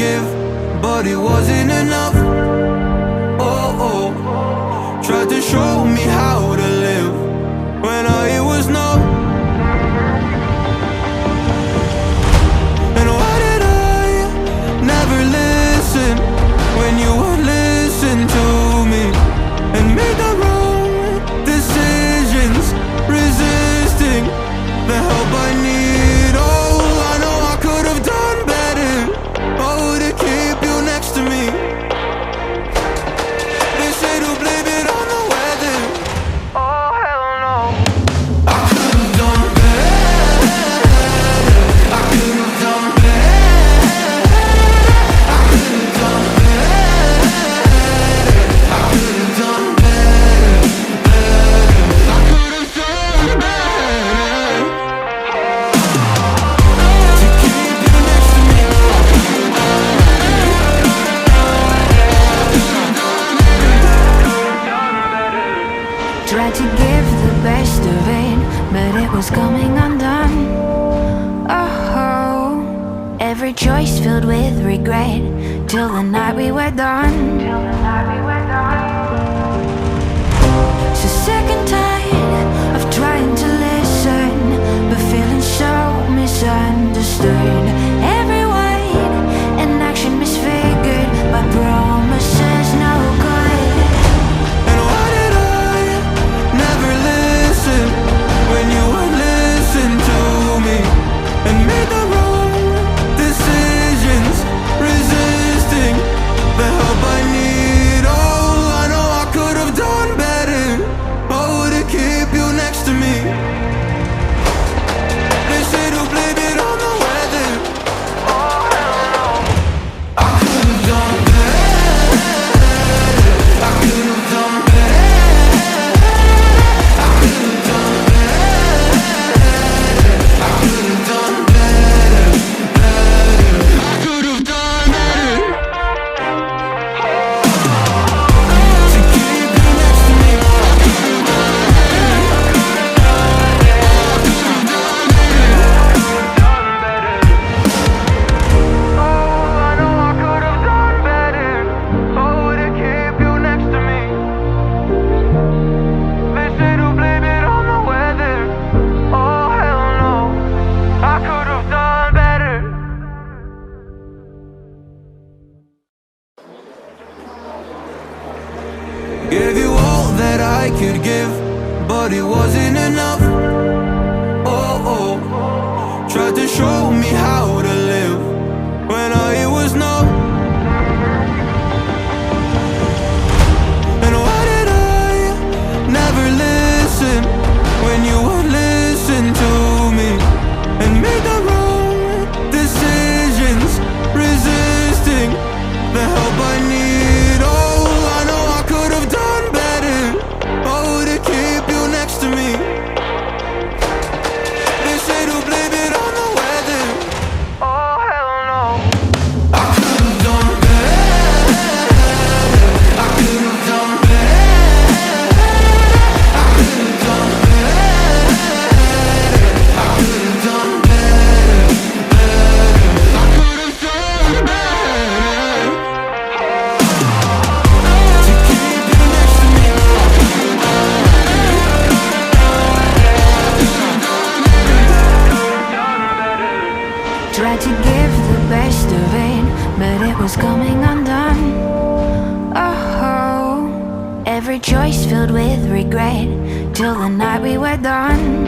give, but it wasn't enough. Oh, oh, tried to show me how to live when all it was no. And why did I never listen when you would listen to me and make the wrong decisions, resisting the help I need? Oh, I know I could have done better. Oh, to keep you next to me. They say to blame it on the weather. Oh, hell no. I could have done better. I could have done better. I could have done better. I could have done better. I could have done better. To keep you next to me. Tried to give the best of it, but it was coming undone. Oh, every choice filled with regret, till the night we were done. So sick and tired of trying to listen, but feeling so misunderstood. Every word and action misfigured by promises no good. And why did I never listen when you would listen to me and make the wrong decisions, resisting the help I need? Oh, I know I could have done better. Oh, to keep you next to me. They say to blame it on the weather. Oh, hell no. I could have done better. I could have done better. I could have done better. I could have done better. I could have done better. To keep you next to me. I could have done better. I could have done better. Oh, I know I could have done better. Oh, to keep you next to me. They say to blame it on the weather. Oh, hell no. I could have done better. Gave you all that I could give, but it wasn't enough. Oh, oh, tried to show me how to live when all it was no. And why did I never listen when you would listen to me and make the wrong decisions, resisting the help I need? Oh, I know I could have done better. Oh, to keep you next to me. They say to blame it on the weather. Oh, hell no. I could have done better. I could have done better. I could have done better. I could have done better. I could have done better. To keep you next to me. Tried to give the best of it, but it was coming undone. Oh, every choice filled with regret, till the night we were done.